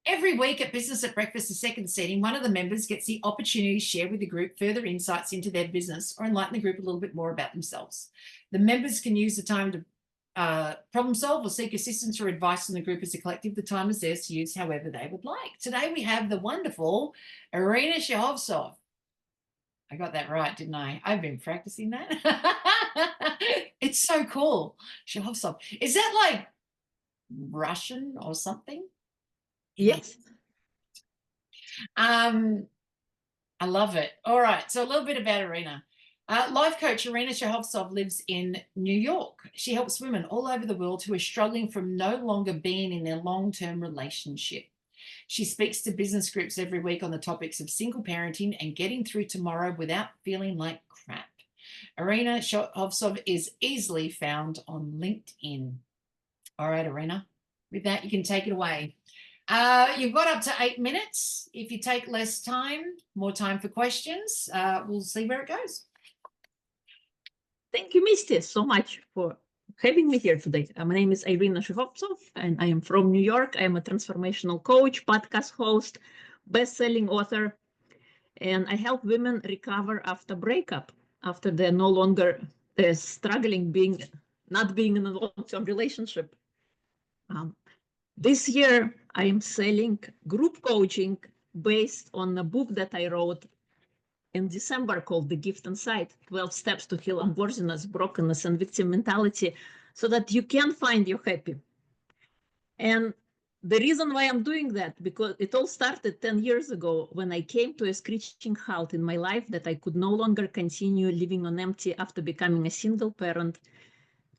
Every week at Business at Breakfast, the second setting, one of the members gets the opportunity to share with the group further insights into their business or enlighten the group a little bit more about themselves. The members can use the time to problem solve or seek assistance or advice from the group as a collective. The time is theirs to use however they would like. Today we have the wonderful Irina Shehovsov. I got that right, didn't I? I've been practicing that. It's so cool. Shehovsov. Is that like Russian or something? Yes. I love it. All right. So a little bit about Irina. Life coach Irina Shehovsov lives in New York. She helps women all over the world who are struggling from no longer being in their long-term relationship. She speaks to business groups every week on the topics of single parenting and getting through tomorrow without feeling like crap. Irina Shehovsov is easily found on LinkedIn. All right, Irina, with that, you can take it away. You've got up to 8 minutes. If you take less time, more time for questions, we'll see where it goes. Thank you, Misty, so much for having me here today. My name is Irina Shehovsov, and I am from New York. I am a transformational coach, podcast host, best-selling author, and I help women recover after breakup, after they're no longer struggling not being in a long-term relationship. This year, I am selling group coaching based on a book that I wrote in December called The Gift Inside, 12 Steps to Heal Unworthiness, Brokenness, and Victim Mentality, so that you can find your happy. And the reason why I'm doing that, because it all started 10 years ago when I came to a screeching halt in my life that I could no longer continue living on empty after becoming a single parent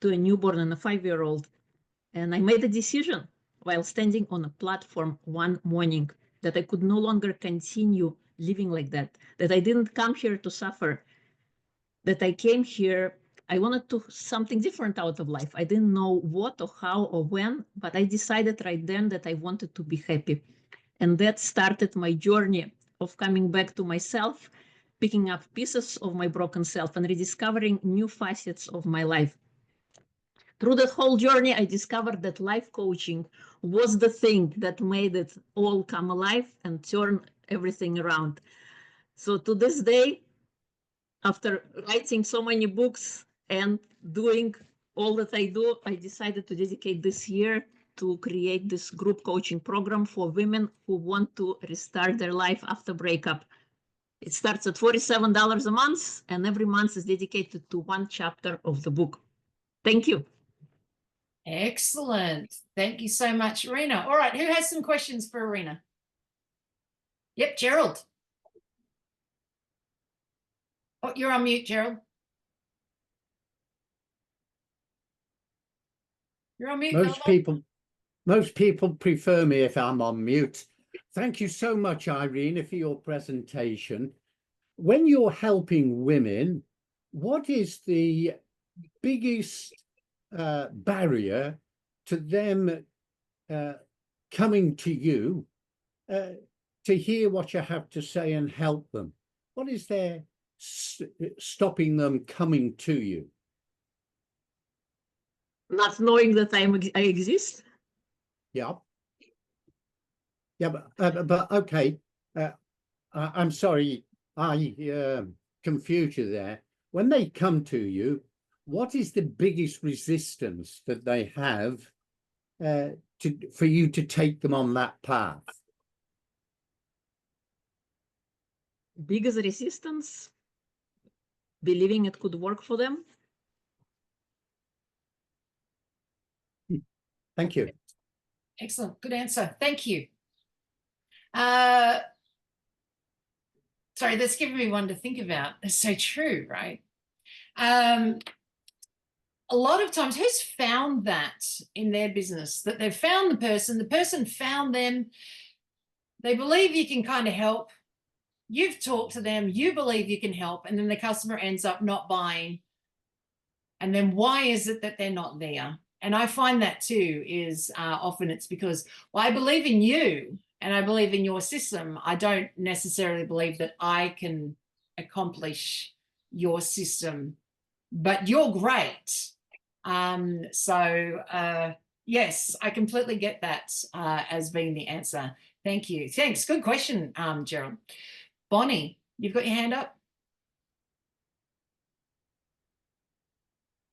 to a newborn and a 5-year-old. And I made a decision while standing on a platform one morning that I could no longer continue living like that I didn't come here to suffer, that I came here, I wanted to something different out of life. I didn't know what or how or when, but I decided right then that I wanted to be happy. And that started my journey of coming back to myself, picking up pieces of my broken self and rediscovering new facets of my life. Through that whole journey, I discovered that life coaching was the thing that made it all come alive and turn everything around. So to this day, after writing so many books and doing all that I do, I decided to dedicate this year to create this group coaching program for women who want to restart their life after breakup. It starts at $47 a month, and every month is dedicated to one chapter of the book. Thank you. Excellent. Thank you so much, Irina. All right, who has some questions for Irina? Yep, Gerald. Oh, you're on mute, Gerald. You're on mute. Most people prefer me if I'm on mute. Thank you so much, Irina, for your presentation. When you're helping women, what is the biggest barrier to them coming to you to hear what you have to say and help them? What is there stopping them coming to you? Not knowing that I exist. Yeah. Yeah, but okay. I'm sorry, I confused you there. When they come to you, what is the biggest resistance that they have for you to take them on that path? Biggest resistance, believing it could work for them. Thank you. Excellent. Good answer. Thank you. Sorry, that's given me one to think about. That's so true, right? A lot of times, who's found that in their business, that they've found the person found them, they believe you can kind of help, you've talked to them, you believe you can help, and then the customer ends up not buying. And then why is it that they're not there? And I find that too is often it's because, well, I believe in you and I believe in your system. I don't necessarily believe that I can accomplish your system, but you're great. Yeah, Yes, I completely get that as being the answer. Thank you. Thanks. Good question, Gerald. Bonnie, you've got your hand up.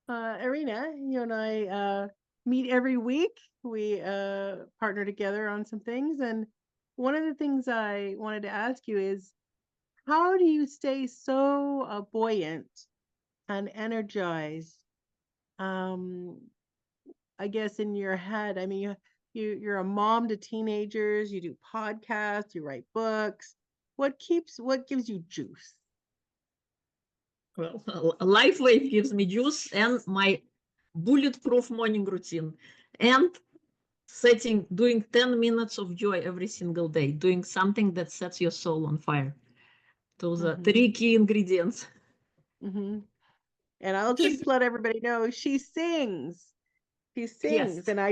Irina, you and I meet every week. We partner together on some things. And one of the things I wanted to ask you is, how do you stay so buoyant and energized? I guess in your head, I mean, you're a mom to teenagers, you do podcasts, you write books. What gives you juice? Well, Life Wave gives me juice and my bulletproof morning routine, and doing 10 minutes of joy every single day, doing something that sets your soul on fire. Those are 3 key ingredients. Mm-hmm. And I'll just let everybody know she sings. She sings, Yes. and I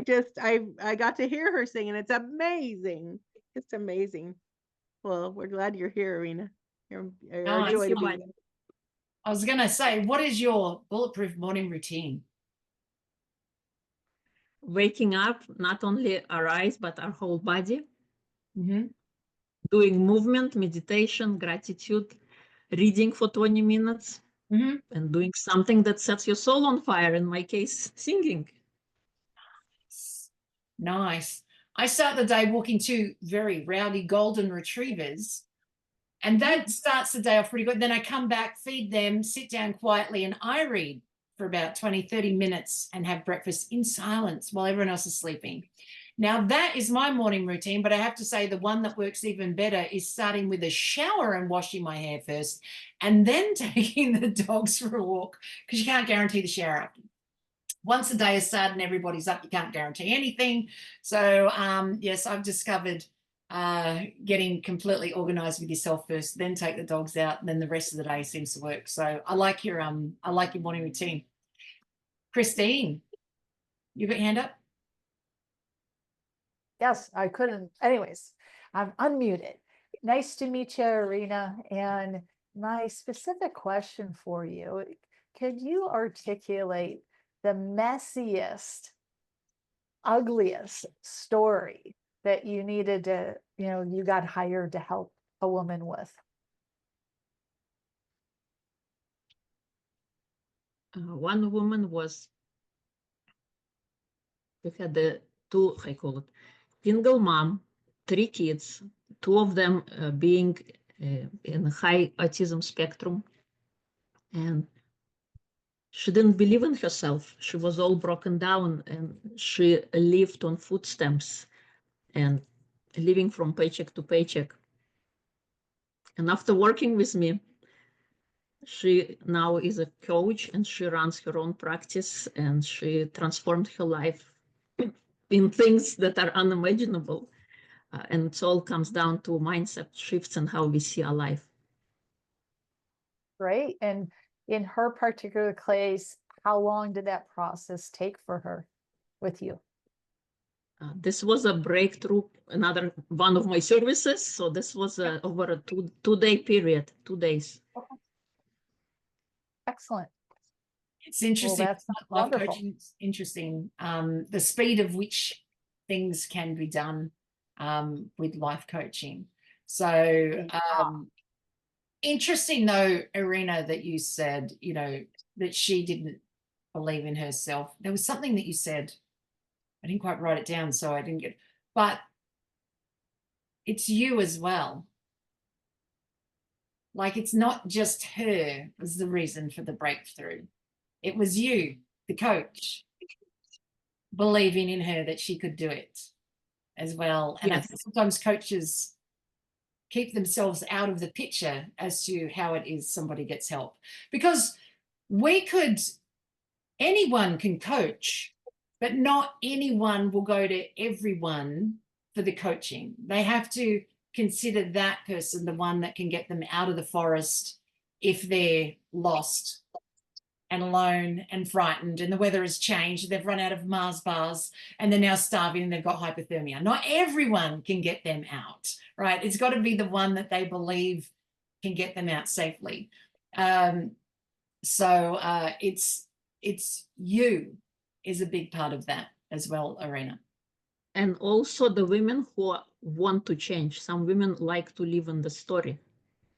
got to hear her sing, and it's amazing. It's amazing. Well, we're glad you're here, Irina. You're a joy to be with. I was going to say, what is your bulletproof morning routine? Waking up, not only our eyes, but our whole body. Mm-hmm. Doing movement, meditation, gratitude, reading for 20 minutes, Mm-hmm. and doing something that sets your soul on fire, in my case, singing. Nice. I start the day walking 2 very rowdy golden retrievers, and that starts the day off pretty good. Then I come back, feed them, sit down quietly, and I read for about 20, 30 minutes and have breakfast in silence while everyone else is sleeping. Now, that is my morning routine, but I have to say the one that works even better is starting with a shower and washing my hair first, and then taking the dogs for a walk, because you can't guarantee the shower after. Once the day is started and everybody's up, you can't guarantee anything. So, yes, I've discovered getting completely organized with yourself first, then take the dogs out, and then the rest of the day seems to work. So I like your morning routine. Christine, you got your hand up? Yes, I couldn't. Anyways, I'm unmuted. Nice to meet you, Irina. And my specific question for you, could you articulate the messiest, ugliest story that you needed to, you got hired to help a woman with? One woman we had I call it, single mom, 3 kids, 2 of them being in high autism spectrum. And she didn't believe in herself. She was all broken down, and she lived on food stamps and living from paycheck to paycheck. And after working with me, she now is a coach, and she runs her own practice, and she transformed her life in things that are unimaginable. And it all comes down to mindset shifts and how we see our life. Great. And in her particular case, how long did that process take for her with you? This was a breakthrough, another one of my services. So this was over a two-day period, 2 days. Okay. Excellent. It's interesting. Well, that's Life wonderful. coaching is interesting. The speed of which things can be done with life coaching. So interesting though, Irina, that you said, that she didn't believe in herself. There was something that you said. I didn't quite write it down, so I didn't get, but it's you as well. Like, it's not just her was the reason for the breakthrough. It was you, the coach, believing in her that she could do it as well. And Yes. I think sometimes coaches keep themselves out of the picture as to how it is somebody gets help. Because anyone can coach, but not anyone will go to everyone for the coaching. They have to consider that person the one that can get them out of the forest if they're lost and alone and frightened and the weather has changed, they've run out of Mars bars and they're now starving and they've got hypothermia. Not everyone can get them out, right? It's got to be the one that they believe can get them out safely. So it's you is a big part of that as well, Irina. And also the women who want to change. Some women like to live in the story.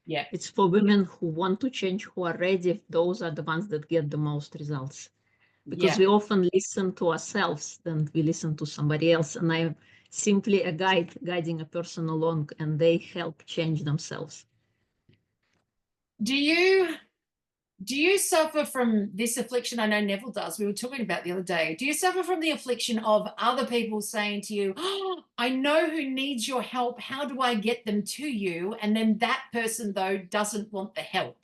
Yeah. It's for women who want to change, who are ready. Those are the ones that get the most results. Because we often listen to ourselves than we listen to somebody else. And I'm simply a guide, guiding a person along, and they help change themselves. Do you suffer from this affliction? I know Neville does. We were talking about the other day. Do you suffer from the affliction of other people saying to you, oh, I know who needs your help. How do I get them to you? And then that person, though, doesn't want the help.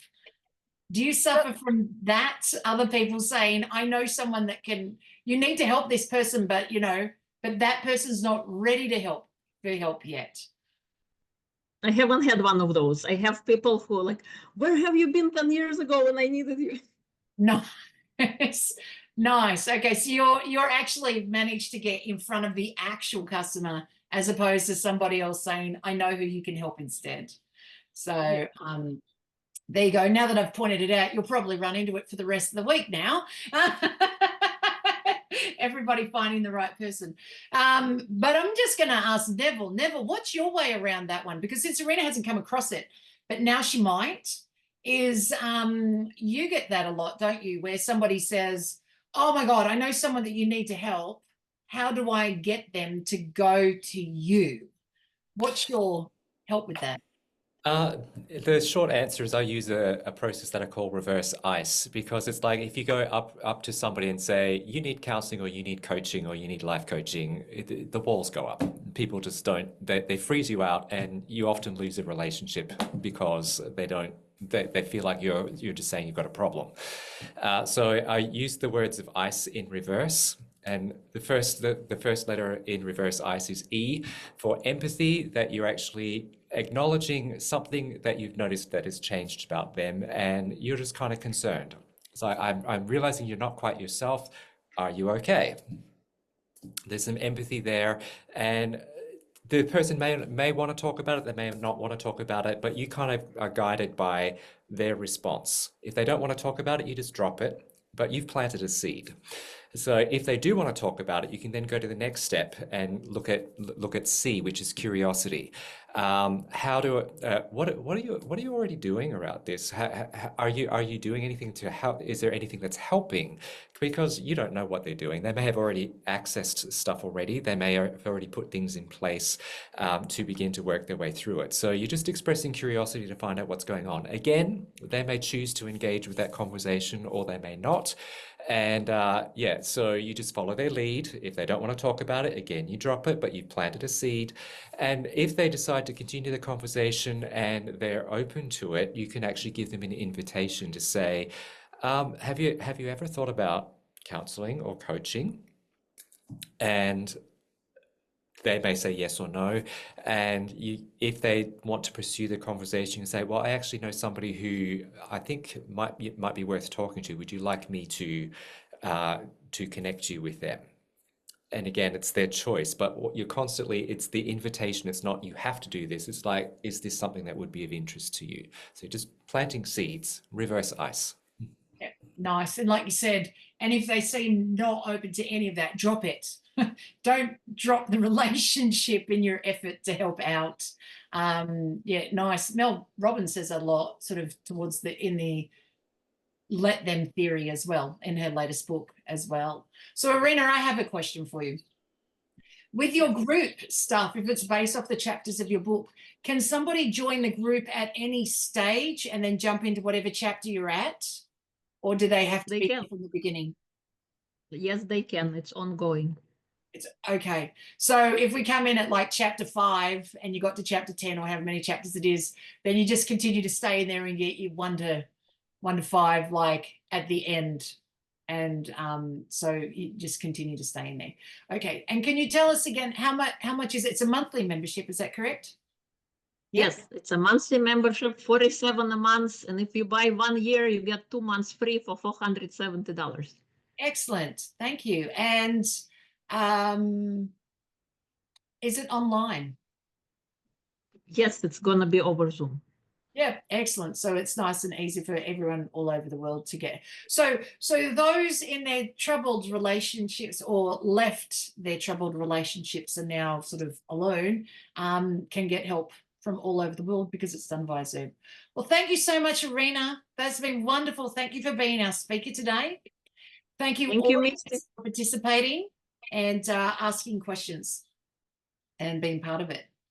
Do you suffer from that? Other people saying, I know someone that you need to help this person, but, but that person's not ready to help yet. I haven't had one of those. I have people who are like, where have you been 10 years ago when I needed you? Nice. Nice. Okay. So you're actually managed to get in front of the actual customer as opposed to somebody else saying, I know who you can help instead. So, there you go. Now that I've pointed it out, you'll probably run into it for the rest of the week now. Everybody finding the right person. But I'm just going to ask Neville. Neville, what's your way around that one? Because since Irina hasn't come across it, but now she might, is you get that a lot, don't you? Where somebody says, oh my God, I know someone that you need to help. How do I get them to go to you? What's your help with that? The short answer is I use a process that I call reverse ice, because it's like if you go up to somebody and say, you need counseling or you need coaching or you need life coaching, the walls go up. People just don't, they freeze you out, and you often lose a relationship because they feel like you're just saying you've got a problem. So I use the words of ice in reverse. And the first letter in reverse ice is E, for empathy, that you're actually acknowledging something that you've noticed that has changed about them, and you're just kind of concerned. So I'm realizing you're not quite yourself. Are you okay? There's some empathy there, and the person may want to talk about it, they may not want to talk about it, but you kind of are guided by their response. If they don't want to talk about it, you just drop it, but you've planted a seed. So if they do want to talk about it, you can then go to the next step and look at C, which is curiosity. What are you already doing around this? Are you doing anything to help? Is there anything that's helping? Because you don't know what they're doing. They may have already accessed stuff already. They may have already put things in place to begin to work their way through it. So you're just expressing curiosity to find out what's going on. Again, they may choose to engage with that conversation, or they may not. And so you just follow their lead. If they don't want to talk about it, again, you drop it, but you've planted a seed. And if they decide to continue the conversation and they're open to it, you can actually give them an invitation to say, have you ever thought about counseling or coaching? And they may say yes or no. And if they want to pursue the conversation and say, well, I actually know somebody who I think might be worth talking to. Would you like me to connect you with them? And again, it's their choice, but it's the invitation. It's not, you have to do this. It's like, is this something that would be of interest to you? So just planting seeds, reverse ice. Yeah, nice. And like you said, and if they seem not open to any of that, drop it. Don't drop the relationship in your effort to help out. Nice. Mel Robbins says a lot sort of towards in the let them theory as well, in her latest book as well. So Irina, I have a question for you. With your group stuff, if it's based off the chapters of your book, can somebody join the group at any stage and then jump into whatever chapter you're at? Or do they have to be there from the beginning? Yes, they can. It's ongoing. It's okay. So if we come in at like chapter 5 and you got to chapter 10 or however many chapters it is, then you just continue to stay in there and get you 1 to 5 like at the end. And so you just continue to stay in there. Okay. And can you tell us again how much is it? It's a monthly membership, is that correct? Yes, it's a monthly membership, $47 a month. And if you buy 1 year, you get 2 months free for $470. Excellent. Thank you. And is it online? Yes, it's going to be over Zoom. Yeah, excellent. So it's nice and easy for everyone all over the world to get. So those in their troubled relationships or left their troubled relationships and now sort of alone can get help from all over the world because it's done via Zoom. Well, thank you so much, Irina. That's been wonderful. Thank you for being our speaker today. Thank you Thank all you, Misty. for participating and asking questions and being part of it.